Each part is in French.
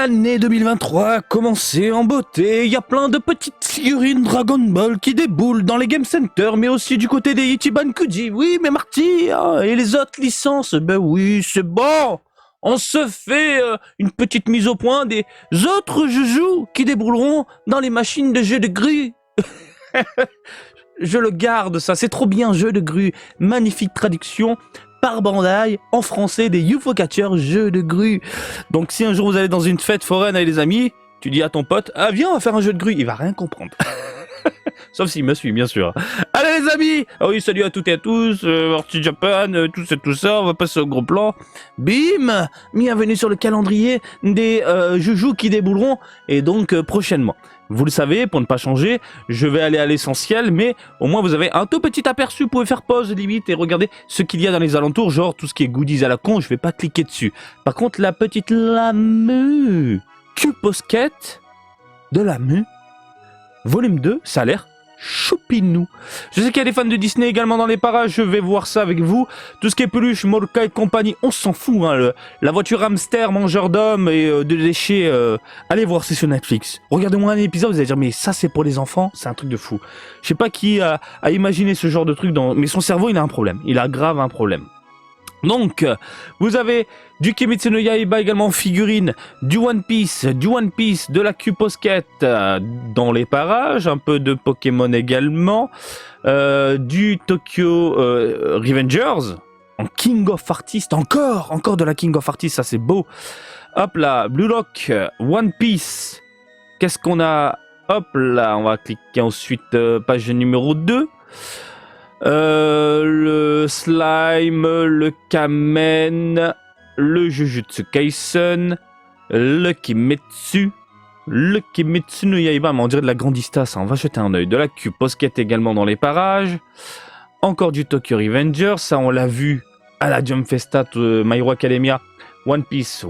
L'année 2023 a commencé en beauté, il y a plein de petites figurines Dragon Ball qui déboulent dans les Game Center, mais aussi du côté des Ichiban Kuji. Oui, mais Marty, hein, et les autres licences, ben oui, c'est bon. On se fait une petite mise au point des autres joujoux qui débouleront dans les machines de jeux de grue. Je le garde, ça, c'est trop bien, jeu de grue. Magnifique traduction par Bandai en français des UFO Catchers jeux de grue. Donc si un jour vous allez dans une fête foraine avec des amis, tu dis à ton pote, ah viens on va faire un jeu de grue, il va rien comprendre. Sauf s'il me suit bien sûr. Allez les amis, ah oui salut à toutes et à tous, Marty Japan, tout ça, on va passer au gros plan. Bim, bienvenue sur le calendrier des joujoux qui débouleront et donc prochainement. Vous le savez, pour ne pas changer, je vais aller à l'essentiel, mais au moins vous avez un tout petit aperçu, vous pouvez faire pause limite et regarder ce qu'il y a dans les alentours, genre tout ce qui est goodies à la con, je vais pas cliquer dessus. Par contre, la petite Lamu Q-Posket de Lamu, volume 2, ça a l'air choupinou. Je sais qu'il y a des fans de Disney également dans les parages, je vais voir ça avec vous. Tout ce qui est peluche, Molka et compagnie, on s'en fout. Hein, la voiture hamster, mangeur d'hommes et de déchets, allez voir, c'est sur Netflix. Regardez-moi un épisode, vous allez dire, mais ça c'est pour les enfants, c'est un truc de fou. Je sais pas qui a imaginé ce genre de truc, mais son cerveau il a un problème, il a grave un problème. Donc, vous avez du Kimetsu no Yaiba également en figurine, du One Piece, de la Q-Posket dans les parages, un peu de Pokémon également, du Tokyo Revengers en King of Artists, encore de la King of Artists, ça c'est beau. Hop là, Blue Lock, One Piece, qu'est-ce qu'on a? Hop là, on va cliquer ensuite page numéro 2. Le slime, le kamen, le Jujutsu Kaisen, le Kimetsu no Yaiba, mais on dirait de la Grandista, ça, on va jeter un oeil. De la Q-Posket également dans les parages, encore du Tokyo Revengers, ça on l'a vu à la Jump Festa My Hero Academia, One Piece.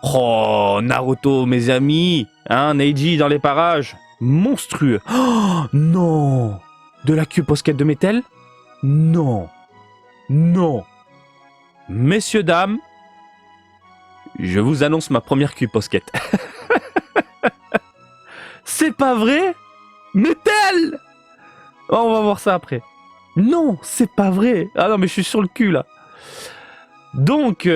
Oh, Naruto mes amis, hein, Neji dans les parages, monstrueux. Oh, non. De la Q-Posket de Metal? Non. Messieurs, dames, je vous annonce ma première Q-Posket. C'est pas vrai? Metal! Oh, on va voir ça après. Non, c'est pas vrai. Ah non, mais je suis sur le cul, là. Donc,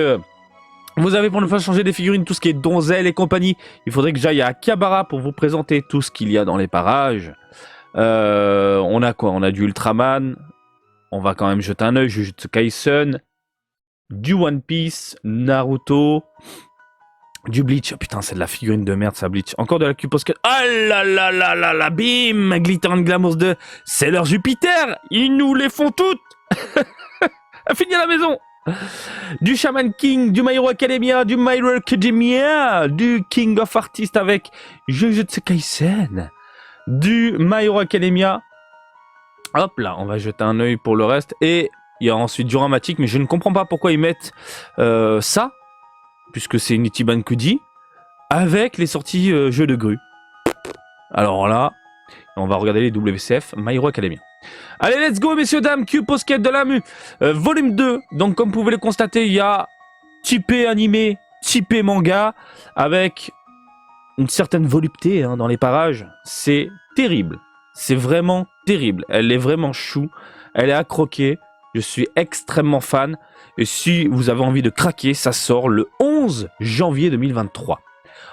vous avez pour ne pas changer des figurines, tout ce qui est donzelle et compagnie. Il faudrait que j'aille à Akihabara pour vous présenter tout ce qu'il y a dans les parages. On a quoi? On a du Ultraman. On va quand même jeter un œil. Jujutsu Kaisen. Du One Piece. Naruto. Du Bleach. Oh putain, c'est de la figurine de merde, ça, Bleach. Encore de la Q-Posket. Ah là là là là là. Bim. Glitter and Glamours 2. C'est leur Jupiter. Ils nous les font toutes. Fini à la maison. Du Shaman King. Du My Hero Academia. Du My Hero Academia. Du King of Artists avec Jujutsu Kaisen. Du My Hero Academia. Hop là, on va jeter un œil pour le reste. Et il y a ensuite du Dramatique, mais je ne comprends pas pourquoi ils mettent ça, puisque c'est une Ichiban Kuji, avec les sorties jeux de grue. Alors là, on va regarder les WCF My Hero Academia. Allez, let's go, messieurs, dames, Q-Posket de Lamu. Volume 2, donc comme vous pouvez le constater, il y a typé animé, typé manga, avec une certaine volupté hein, dans les parages, c'est terrible. C'est vraiment terrible. Elle est vraiment chou. Elle est à croquer. Je suis extrêmement fan. Et si vous avez envie de craquer, ça sort le 11 janvier 2023.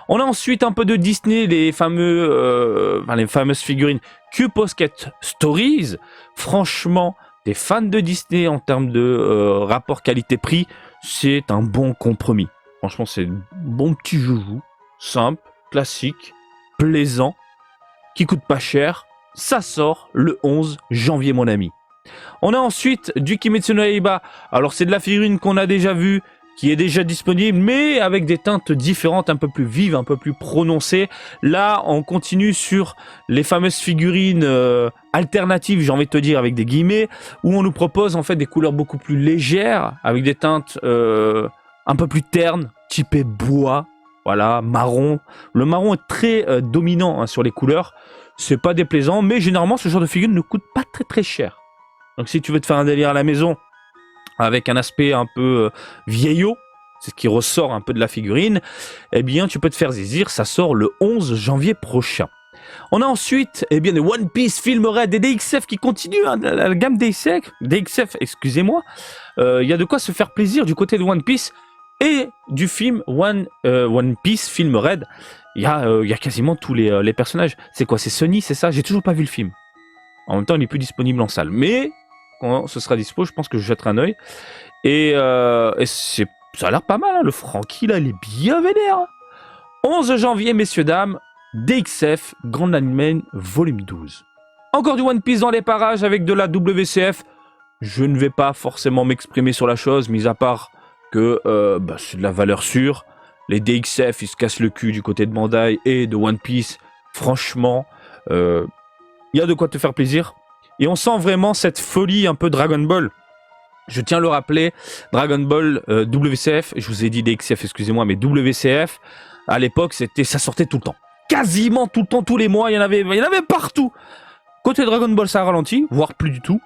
On a ensuite un peu de Disney, les fameuses figurines Q-Posket Stories. Franchement, des fans de Disney en termes de rapport qualité-prix, c'est un bon compromis. Franchement, c'est un bon petit joujou. Simple. Classique, plaisant, qui coûte pas cher, ça sort le 11 janvier mon ami. On a ensuite du Kimetsu no Yaiba, alors c'est de la figurine qu'on a déjà vue, qui est déjà disponible, mais avec des teintes différentes, un peu plus vives, un peu plus prononcées. Là, on continue sur les fameuses figurines alternatives, j'ai envie de te dire, avec des guillemets, où on nous propose en fait des couleurs beaucoup plus légères, avec des teintes un peu plus ternes, typées bois. Voilà, marron. Le marron est très dominant hein, sur les couleurs. C'est pas déplaisant, mais généralement, ce genre de figurine ne coûte pas très très cher. Donc si tu veux te faire un délire à la maison, avec un aspect un peu vieillot, c'est ce qui ressort un peu de la figurine, eh bien tu peux te faire saisir, ça sort le 11 janvier prochain. On a ensuite des One Piece, Film Red et DXF qui continuent, hein, la gamme DXF, excusez-moi. Il y a de quoi se faire plaisir du côté de One Piece et du film One Piece, Film Red. Il y a quasiment tous les personnages. C'est quoi, c'est Sunny, c'est ça? J'ai toujours pas vu le film. En même temps, il n'est plus disponible en salle. Mais quand ce sera dispo, je pense que je jetterai un œil. Et ça a l'air pas mal, hein. Le Franky, là, il est bien vénère. 11 janvier, messieurs, dames, DXF, Grand Line volume 12. Encore du One Piece dans les parages avec de la WCF. Je ne vais pas forcément m'exprimer sur la chose, mis à part que c'est de la valeur sûre. Les DXF, ils se cassent le cul du côté de Bandai et de One Piece. Franchement, il y a de quoi te faire plaisir. Et on sent vraiment cette folie un peu Dragon Ball. Je tiens à le rappeler, Dragon Ball WCF, je vous ai dit DXF, excusez-moi, mais WCF, à l'époque, ça sortait tout le temps. Quasiment tout le temps, tous les mois, il y en avait partout. Côté Dragon Ball, ça a ralenti, voire plus du tout.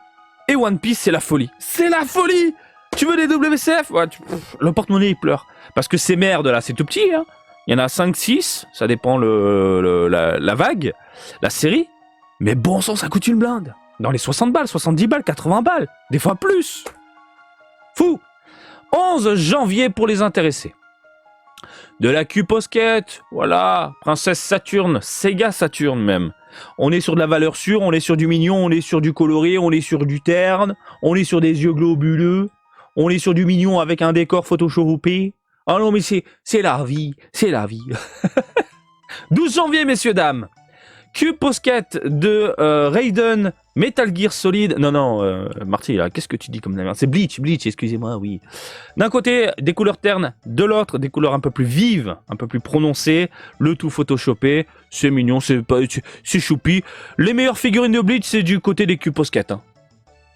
Et One Piece, c'est la folie. C'est la folie! Tu veux des WCF? Ouais, le porte-monnaie, il pleure. Parce que ces merdes là, c'est tout petit, hein. Il y en a 5, 6, ça dépend la vague, la série. Mais bon sang, ça coûte une blinde. Dans les 60 balles, 70 balles, 80 balles, des fois plus. Fou. 11 janvier pour les intéressés. De la Q-Posket, voilà, Princesse Saturne, Sega Saturne même. On est sur de la valeur sûre, on est sur du mignon, on est sur du coloré, on est sur du terne, on est sur des yeux globuleux, on est sur du mignon avec un décor photoshopé. Ah non mais c'est la vie, c'est la vie. 12 janvier, messieurs, dames. Q-Posket de Raiden, Metal Gear Solid. Non, Marty, là, qu'est-ce que tu dis comme la merde? C'est Bleach, excusez-moi, oui. D'un côté, des couleurs ternes, de l'autre, des couleurs un peu plus vives, un peu plus prononcées, le tout photoshopé. C'est mignon, c'est choupi. Les meilleures figurines de Bleach, c'est du côté des Q-Posket. Hein.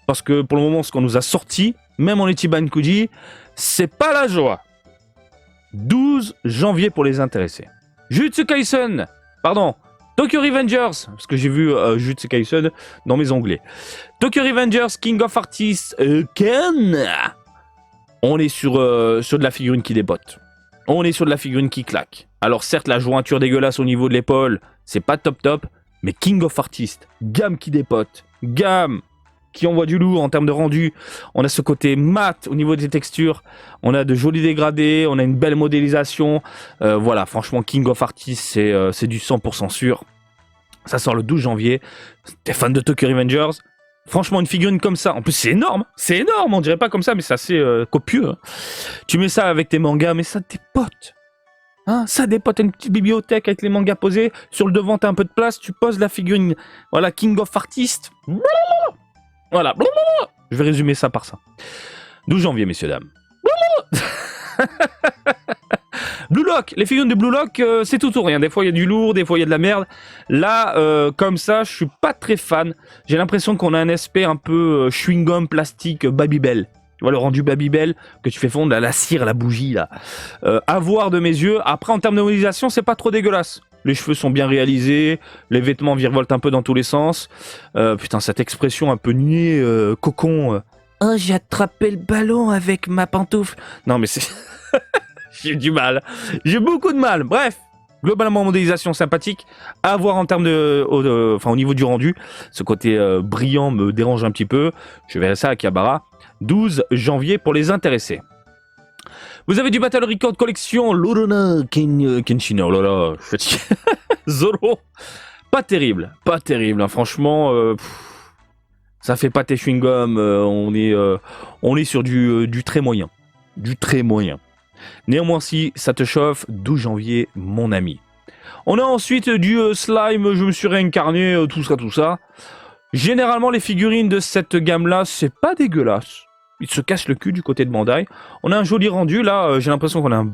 Parce que pour le moment, ce qu'on nous a sorti, même en Ichiban Kuji, c'est pas la joie. 12 janvier pour les intéressés. Jujutsu Kaisen, pardon. Tokyo Revengers, parce que j'ai vu Jujutsu Kaisen dans mes onglets. Tokyo Revengers, King of Artists, Ken. On est sur de la figurine qui débotte. On est sur de la figurine qui claque. Alors certes, la jointure dégueulasse au niveau de l'épaule, c'est pas top, mais King of Artists, gamme qui dépote, gamme qui envoie du lourd en termes de rendu. On a ce côté mat au niveau des textures. On a de jolis dégradés, on a une belle modélisation. Voilà, franchement, King of Artists, c'est du 100% sûr. Ça sort le 12 janvier. T'es fan de Tokyo Revengers? Franchement, une figurine comme ça, en plus c'est énorme, on dirait pas comme ça, mais c'est assez copieux. Hein. Tu mets ça avec tes mangas, mais ça dépote. Hein, ça dépote, une petite bibliothèque avec les mangas posés. Sur le devant, t'as un peu de place, tu poses la figurine. Voilà, King of Artists. Voilà. Je vais résumer ça par ça. 12 janvier, messieurs, dames. Blue Lock, les figurines de Blue Lock, c'est tout ou rien. Des fois, il y a du lourd, des fois, il y a de la merde. Là, comme ça, je suis pas très fan. J'ai l'impression qu'on a un aspect un peu chewing-gum plastique Babybel. Tu vois, le rendu Babybel que tu fais fondre à la cire, la bougie, là. À voir de mes yeux. Après, en termes de modélisation, c'est pas trop dégueulasse. Les cheveux sont bien réalisés, les vêtements virevoltent un peu dans tous les sens. Putain, cette expression un peu niais, cocon. Oh, j'ai attrapé le ballon avec ma pantoufle. Non, mais c'est... J'ai du mal. J'ai beaucoup de mal. Bref, globalement, modélisation sympathique. À voir en termes au niveau du rendu. Ce côté brillant me dérange un petit peu. Je verrai ça à Akihabara. 12 janvier pour les intéressés. Vous avez du Battle Record Collection, Lorona Kenshin, oh là là, je suis fatigué. Zoro, pas terrible, hein. Franchement, ça fait pas tes chewing-gum, on est sur du très moyen, Néanmoins, si ça te chauffe, 12 janvier, mon ami. On a ensuite du slime, je me suis réincarné, tout ça. Généralement, les figurines de cette gamme-là, c'est pas dégueulasse. Il se casse le cul du côté de Bandai. On a un joli rendu, là, j'ai l'impression qu'on a un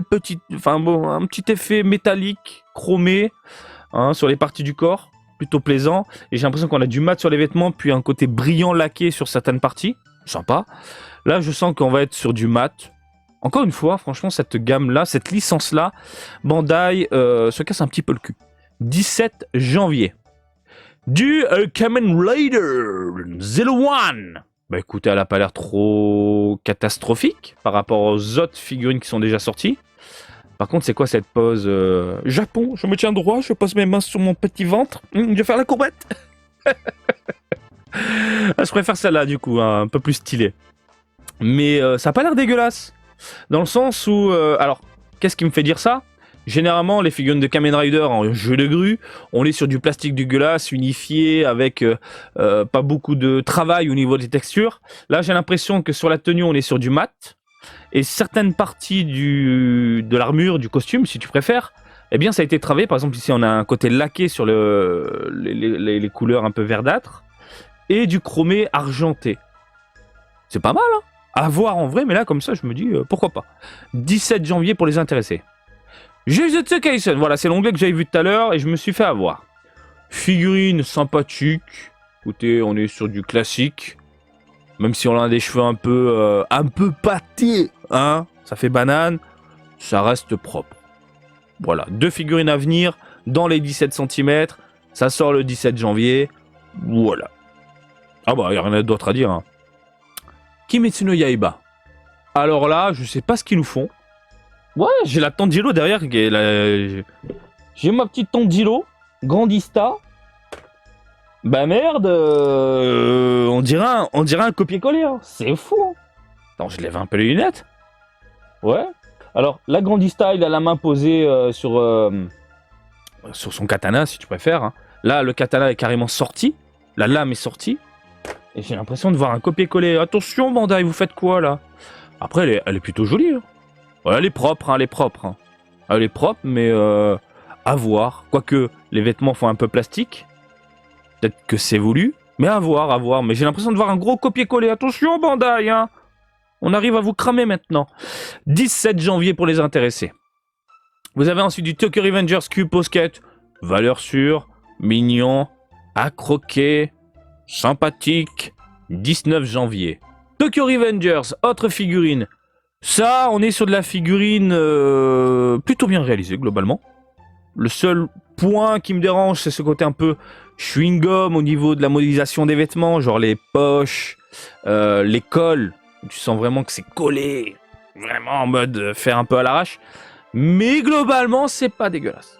petit effet métallique, chromé, hein, sur les parties du corps, plutôt plaisant. Et j'ai l'impression qu'on a du mat sur les vêtements, puis un côté brillant laqué sur certaines parties. Sympa. Là, je sens qu'on va être sur du mat. Encore une fois, franchement, cette gamme-là, cette licence-là, Bandai se casse un petit peu le cul. 17 janvier. Du Kamen Rider 01. Bah écoutez, elle a pas l'air trop catastrophique par rapport aux autres figurines qui sont déjà sorties. Par contre, c'est quoi cette pose Japon, je me tiens droit, je pose mes mains sur mon petit ventre, je vais faire la courbette. Ah, je préfère celle-là du coup, hein, un peu plus stylée. Mais ça a pas l'air dégueulasse. Dans le sens où... alors, qu'est-ce qui me fait dire ça? Généralement, les figurines de Kamen Rider en jeu de grue, on est sur du plastique dégueulasse, unifié, avec pas beaucoup de travail au niveau des textures. Là, j'ai l'impression que sur la tenue, on est sur du mat. Et certaines parties de l'armure, du costume, si tu préfères, eh bien, ça a été travaillé. Par exemple, ici, on a un côté laqué sur les couleurs un peu verdâtres et du chromé argenté. C'est pas mal, hein? À voir en vrai, mais là, comme ça, je me dis, pourquoi pas. 17 janvier pour les intéressés. Jujutsu Kaisen, voilà, c'est l'onglet que j'avais vu tout à l'heure et je me suis fait avoir. Figurine sympathique. Écoutez, on est sur du classique. Même si on a des cheveux un peu pâtés, hein, ça fait banane, ça reste propre. Voilà, 2 figurines à venir dans les 17 cm. Ça sort le 17 janvier. Voilà. Ah bah, il n'y a rien d'autre à dire, hein. Kimetsu no Yaiba. Alors là, je sais pas ce qu'ils nous font. Ouais, j'ai la Tanjiro derrière. J'ai ma petite Tanjiro, Grandista. Bah merde, on dirait un copier-coller. Hein. C'est fou. Hein. Attends, je lève un peu les lunettes. Ouais. Alors, la Grandista, il a la main posée sur son katana, si tu préfères. Hein. Là, le katana est carrément sorti. La lame est sortie. Et j'ai l'impression de voir un copier-coller. Attention, Bandai, vous faites quoi, là? Après, elle est plutôt jolie. Hein. Ouais, elle est propre, hein, elle est propre. Hein. Elle est propre, mais à voir. Quoique, les vêtements font un peu plastique. Peut-être que c'est voulu. Mais à voir, à voir. Mais j'ai l'impression de voir un gros copier-coller. Attention, Bandai, hein. On arrive à vous cramer maintenant. 17 janvier pour les intéressés. Vous avez ensuite du Tokyo Revengers Cube Posket. Valeur sûre, mignon, à croquer, sympathique. 19 janvier. Tokyo Revengers, autre figurine. Ça, on est sur de la figurine plutôt bien réalisée, globalement. Le seul point qui me dérange, c'est ce côté un peu chewing-gum au niveau de la modélisation des vêtements, genre les poches, les cols. Tu sens vraiment que c'est collé, vraiment en mode faire un peu à l'arrache. Mais globalement, c'est pas dégueulasse.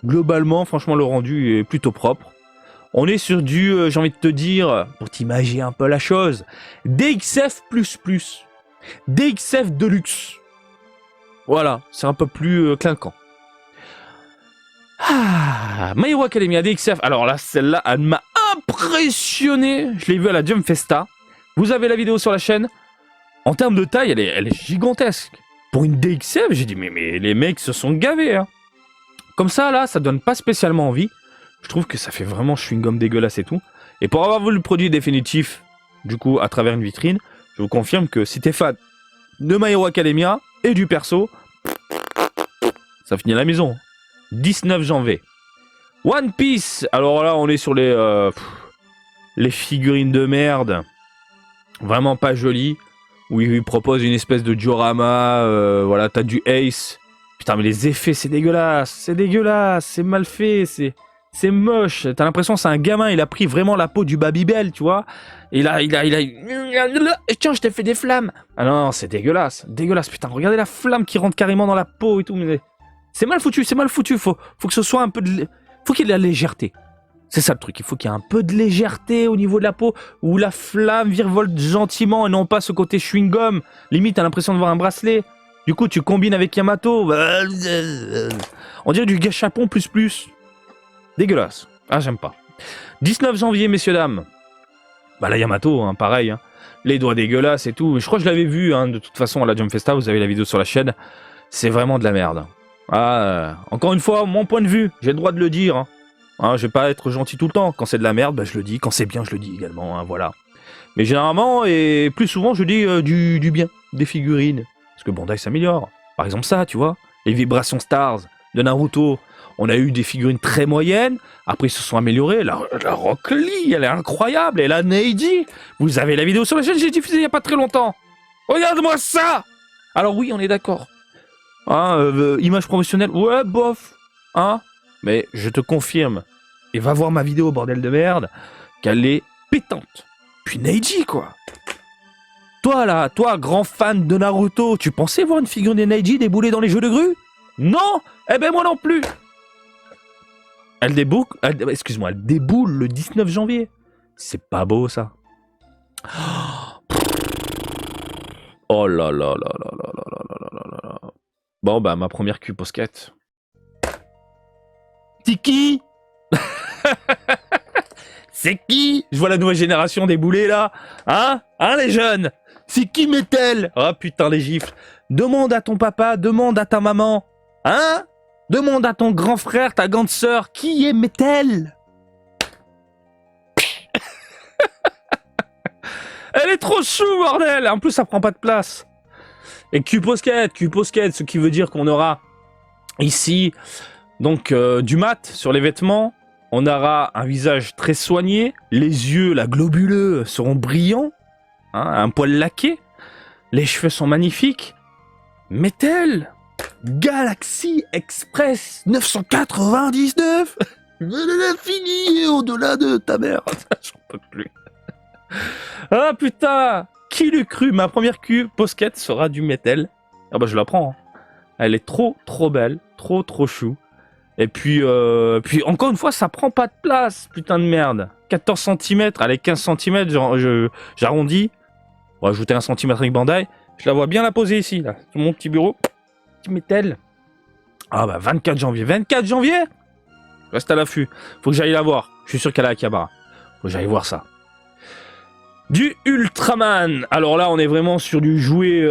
Globalement, franchement, le rendu est plutôt propre. On est sur du, j'ai envie de te dire, pour t'imaginer un peu la chose, DXF++. DXF Deluxe. Voilà, c'est un peu plus clinquant. Ah, My Hero Academia DXF. Alors là, celle-là, elle m'a impressionné. Je l'ai vue à la Jump Festa. Vous avez la vidéo sur la chaîne. En termes de taille, elle est gigantesque. Pour une DXF, j'ai dit, mais les mecs se sont gavés. Hein. Comme ça, là, ça donne pas spécialement envie. Je trouve que ça fait vraiment chewing-gum dégueulasse et tout. Et pour avoir vu le produit définitif, du coup, à travers une vitrine, je vous confirme que si t'es fan de My Hero Academia et du perso, ça finit à la maison. 19 janvier. One Piece. Alors là, on est sur les figurines de merde. Vraiment pas jolies. Où ils proposent une espèce de diorama. Voilà, t'as du Ace. Putain, mais les effets, c'est dégueulasse. C'est dégueulasse. C'est mal fait. C'est moche. T'as l'impression que c'est un gamin. Il a pris vraiment la peau du Babybel, tu vois. Et là, il a... Tiens, je t'ai fait des flammes. Ah non, c'est dégueulasse. Dégueulasse. Putain, regardez la flamme qui rentre carrément dans la peau et tout. Mais... c'est mal foutu, c'est mal foutu. Faut que ce soit un peu de... faut qu'il y ait de la légèreté. C'est ça le truc. Il faut qu'il y ait un peu de légèreté au niveau de la peau, où la flamme virevolte gentiment et non pas ce côté chewing-gum. Limite, t'as l'impression de voir un bracelet. Du coup, tu combines avec Yamato. On dirait du gâchapon plus. Dégueulasse. Ah, j'aime pas. 19 janvier, messieurs, dames. Bah, la Yamato, hein, pareil. Hein. Les doigts dégueulasses et tout. Je crois que je l'avais vu, hein, de toute façon, à la Jump Festa. Vous avez la vidéo sur la chaîne. C'est vraiment de la merde. Ah, encore une fois, mon point de vue, j'ai le droit de le dire. Hein, je vais pas être gentil tout le temps. Quand c'est de la merde, bah, je le dis. Quand c'est bien, je le dis également. Hein, voilà. Mais généralement, et plus souvent, je dis du bien, des figurines. Parce que Bandai s'améliore. Par exemple ça, tu vois. Les vibrations Stars de Naruto. On a eu des figurines très moyennes. Après, ils se sont améliorés. La Rock Lee, elle est incroyable. Et la Neji. Vous avez la vidéo sur la chaîne, j'ai diffusé il n'y a pas très longtemps. Regarde-moi ça. Alors oui, on est d'accord. Hein, image promotionnelle, ouais, bof. Hein, mais je te confirme, et va voir ma vidéo, bordel de merde, qu'elle est pétante. Puis Neji, quoi. Toi là, toi, grand fan de Naruto, tu pensais voir une figurine de Neji débouler dans les jeux de grue? Non. Eh ben moi non plus. Elle déboule, excuse-moi, elle déboule le 19 janvier. C'est pas beau ça. Oh là là là là là là là là là là. Bon bah ma première cul posquette. Tiki. C'est qui? Je vois la nouvelle génération débouler là. Hein les jeunes? C'est qui met-elle? Oh putain les gifles. Demande à ton papa, demande à ta maman. Hein? Demande à ton grand frère, ta grande sœur, qui est Mettel? Elle est trop chou, bordel! En plus, ça prend pas de place. Et Q-Posket, ce qui veut dire qu'on aura ici donc du mat sur les vêtements. On aura un visage très soigné. Les yeux, la globuleux, seront brillants. Hein, un poil laqué. Les cheveux sont magnifiques. Mettel! Galaxy Express 999. L'infini et au-delà de ta mère. J'en peux plus. Ah putain, qui l'eût cru? Ma première posquette sera du Mettel. Ah bah je la prends. Hein. Elle est trop belle, trop chou. Et puis encore une fois, ça prend pas de place, putain de merde. 14 cm, allez 15 cm, j'arrondis. On va ajouter 1 cm avec Bandai. Je la vois bien la poser ici, là, sur mon petit bureau. Mettel. Ah bah 24 janvier. 24 janvier. Reste à l'affût. Faut que j'aille la voir. Je suis sûr qu'elle est à Akihabara. Faut que j'aille voir ça. Du Ultraman. Alors là, on est vraiment sur du jouet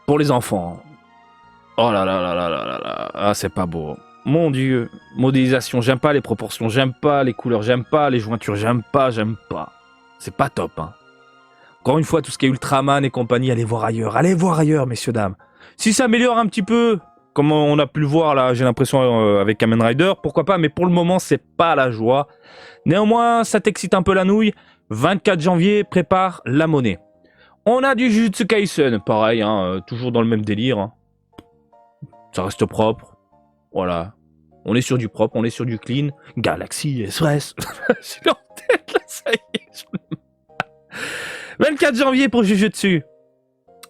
pour les enfants. Oh là là là là là là là. Ah, c'est pas beau. Mon Dieu. Modélisation, j'aime pas. Les proportions, j'aime pas. Les couleurs, j'aime pas. Les jointures, j'aime pas. C'est pas top, hein. Encore une fois, tout ce qui est Ultraman et compagnie, allez voir ailleurs. Allez voir ailleurs, messieurs, dames. Si ça améliore un petit peu, comme on a pu le voir là, j'ai l'impression avec Kamen Rider, pourquoi pas, mais pour le moment, c'est pas la joie. Néanmoins, ça t'excite un peu la nouille. 24 janvier, prépare la monnaie. On a du Jujutsu Kaisen, pareil, hein, toujours dans le même délire. Hein. Ça reste propre. Voilà. On est sur du propre, on est sur du clean. Galaxy Express. J'ai en tête là, ça y est. 24 janvier pour Jujutsu.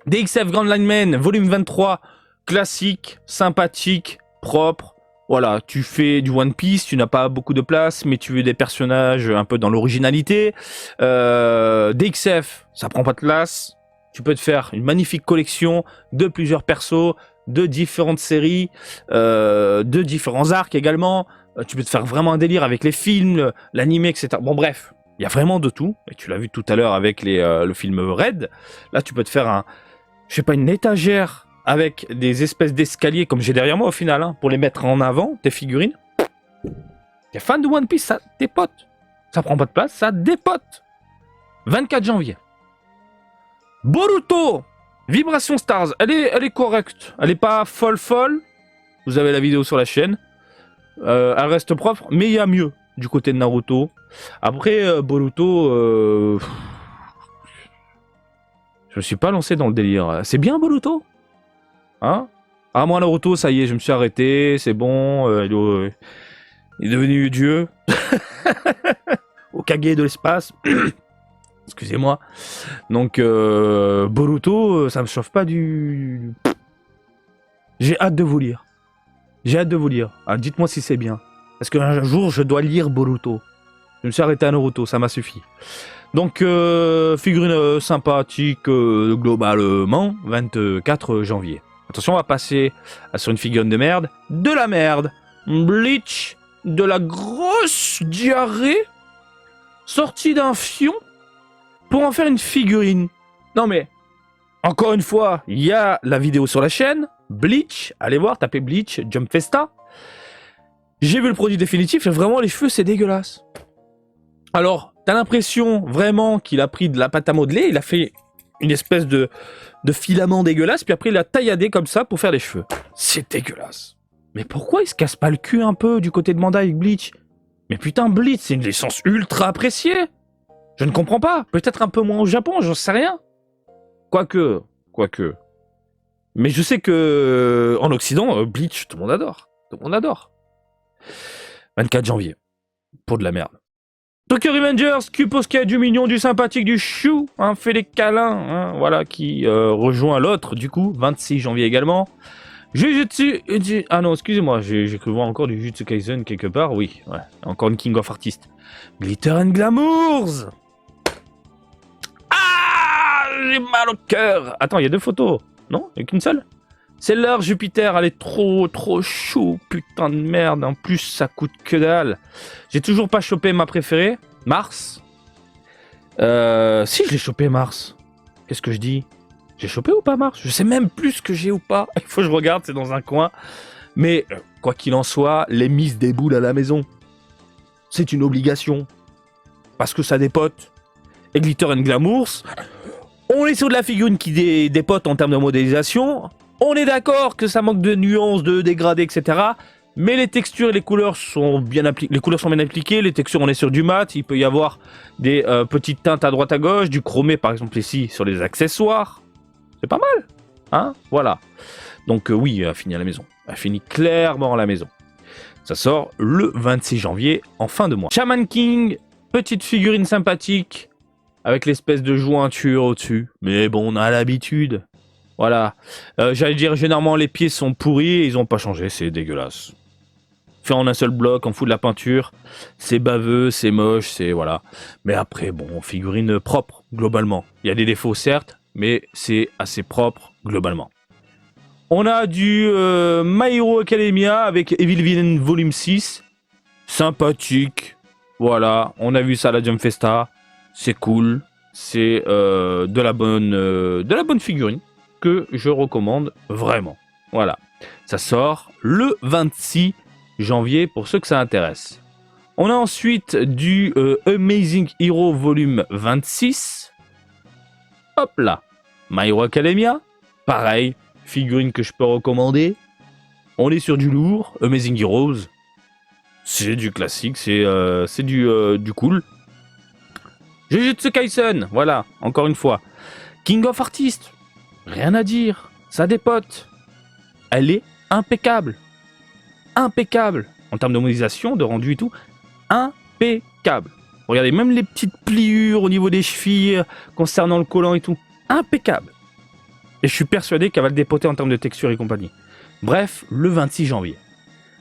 DXF Grand Lineman, volume 23, classique, sympathique, propre. Voilà, tu fais du One Piece, tu n'as pas beaucoup de place, mais tu veux des personnages un peu dans l'originalité. DXF, ça prend pas de place. Tu peux te faire une magnifique collection de plusieurs persos, de différentes séries, de différents arcs également. Tu peux te faire vraiment un délire avec les films, l'animé, etc. Bon bref, il y a vraiment de tout. Et tu l'as vu tout à l'heure avec le film Red. Là, tu peux te faire une étagère avec des espèces d'escaliers comme j'ai derrière moi au final, hein, pour les mettre en avant, tes figurines. T'es fan de One Piece, ça dépote. Ça prend pas de place, ça dépote. 24 janvier. Boruto Vibration Stars, elle est correcte. Elle est pas folle. Vous avez la vidéo sur la chaîne. Elle reste propre, mais il y a mieux du côté de Naruto. Après, Boruto... Je me suis pas lancé dans le délire. C'est bien Boruto? Hein? Ah, moi Naruto, ça y est, je me suis arrêté, c'est bon, il est devenu Dieu. Hokage de l'espace. Excusez-moi. Donc, Boruto, ça me chauffe pas du... J'ai hâte de vous lire. Ah, dites-moi si c'est bien. Parce qu'un jour, je dois lire Boruto. Je me suis arrêté à Naruto, ça m'a suffi. Donc, figurine sympathique globalement, 24 janvier. Attention, on va passer sur une figurine de merde. De la merde. Bleach. De la grosse diarrhée. Sortie d'un fion. Pour en faire une figurine. Non mais, encore une fois, il y a la vidéo sur la chaîne. Bleach. Allez voir, tapez Bleach, Jump Festa. J'ai vu le produit définitif et vraiment les cheveux c'est dégueulasse. Alors, t'as l'impression vraiment qu'il a pris de la pâte à modeler. Il a fait une espèce de filament dégueulasse, puis après il a tailladé comme ça pour faire les cheveux. C'est dégueulasse. Mais pourquoi il se casse pas le cul un peu du côté de Bandai avec Bleach? Mais putain, Bleach, c'est une licence ultra appréciée. Je ne comprends pas. Peut-être un peu moins au Japon, j'en sais rien. Quoique. Mais je sais que en Occident, Bleach, tout le monde adore. 24 janvier. Pour de la merde. Tokyo Revengers, Kuposuke, du mignon, du sympathique, du chou, hein, fait les câlins, hein, voilà, qui rejoint l'autre, du coup, 26 janvier également. Jujutsu, ah non, excusez-moi, j'ai cru voir encore du Jujutsu Kaisen quelque part, oui, ouais, encore une King of Artists. Glitter and Glamours. Ah, j'ai mal au cœur. Attends, il y a 2 photos, non? Il n'y a qu'une seule? C'est l'heure Jupiter, elle est trop chou, putain de merde, en plus ça coûte que dalle. J'ai toujours pas chopé ma préférée, Mars. Si, je l'ai chopé Mars. Qu'est-ce que je dis? J'ai chopé ou pas Mars? Je sais même plus ce que j'ai ou pas. Il faut que je regarde, c'est dans un coin. Mais, quoi qu'il en soit, les mises déboulent à la maison. C'est une obligation. Parce que ça dépote. Et Glitter and Glamours, on est sur de la figurine qui dépote en termes de modélisation. On est d'accord que ça manque de nuances, de dégradés, etc. Mais les textures et les couleurs sont bien appliquées. Les couleurs sont bien appliquées. Les textures, on est sur du mat. Il peut y avoir des petites teintes à droite à gauche, du chromé par exemple ici sur les accessoires. C'est pas mal, hein? Voilà. Donc oui, elle a fini à la maison. Elle finit clairement à la maison. Ça sort le 26 janvier en fin de mois. Shaman King, petite figurine sympathique avec l'espèce de jointure au-dessus. Mais bon, on a l'habitude. Voilà. J'allais dire, généralement, les pieds sont pourris et ils n'ont pas changé. C'est dégueulasse. Fait en un seul bloc, on fout de la peinture. C'est baveux, c'est moche, c'est... Voilà. Mais après, bon, figurine propre, globalement. Il y a des défauts, certes, mais c'est assez propre, globalement. On a du My Hero Academia avec Evil Villain Volume 6. Sympathique. Voilà. On a vu ça à la Jump Festa. C'est cool. C'est de la bonne figurine que je recommande vraiment. Voilà. Ça sort le 26 janvier pour ceux que ça intéresse. On a ensuite du Amazing Hero Volume 26. Hop là. My Hero Academia. Pareil. Figurine que je peux recommander. On est sur du lourd. Amazing Heroes. C'est du classique. C'est du cool. Jujutsu Kaisen. Voilà. Encore une fois. King of Artists. Rien à dire, ça dépote. Elle est impeccable. Impeccable. En termes de modélisation, de rendu et tout. Impeccable. Regardez, même les petites pliures au niveau des chevilles, concernant le collant et tout. Impeccable. Et je suis persuadé qu'elle va le dépoter en termes de texture et compagnie. Bref, le 26 janvier.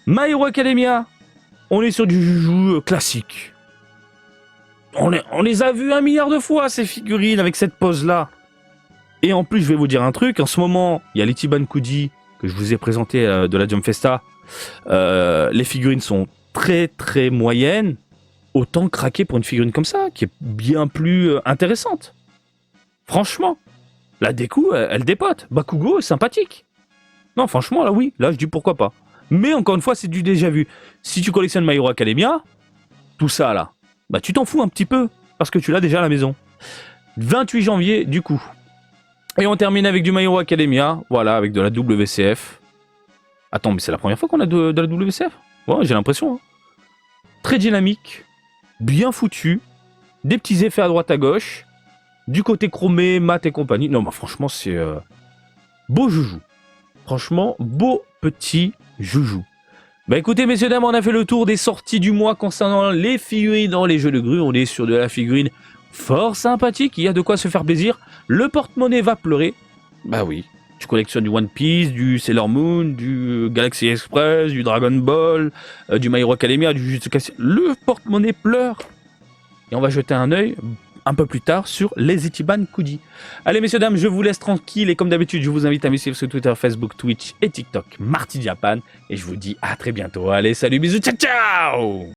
My Hero Academia. On est sur du joujou classique. On les a vus 1 milliard de fois, ces figurines, avec cette pose-là. Et en plus, je vais vous dire un truc. En ce moment, il y a l'Ichiban Kuji que je vous ai présenté de la Jump Festa. Les figurines sont très moyennes. Autant craquer pour une figurine comme ça, qui est bien plus intéressante. Franchement, la déco, elle dépote. Bakugo est sympathique. Non, franchement, là, oui. Là, je dis pourquoi pas. Mais encore une fois, c'est du déjà vu. Si tu collectionnes My Hero Academia, tout ça, là, bah tu t'en fous un petit peu. Parce que tu l'as déjà à la maison. 28 janvier, du coup. Et on termine avec du My Hero Academia, voilà, avec de la WCF. Attends, mais c'est la première fois qu'on a de la WCF? Ouais, j'ai l'impression. Hein. Très dynamique, bien foutu, des petits effets à droite à gauche, du côté chromé, mat et compagnie. Non, bah franchement, c'est beau joujou. Franchement, beau petit joujou. Bah écoutez, messieurs, dames, on a fait le tour des sorties du mois concernant les figurines dans les jeux de grue. On est sur de la figurine fort sympathique, il y a de quoi se faire plaisir. Le porte-monnaie va pleurer. Bah oui, tu collectionnes du One Piece, du Sailor Moon, du Galaxy Express, du Dragon Ball, du My Hero Academia, du Jujutsu Kaisen. Le porte-monnaie pleure. Et on va jeter un œil un peu plus tard sur les Ichiban Kuji. Allez messieurs, dames, je vous laisse tranquille. Et comme d'habitude, je vous invite à me suivre sur Twitter, Facebook, Twitch et TikTok, Marty Japan. Et je vous dis à très bientôt. Allez, salut, bisous, ciao ciao.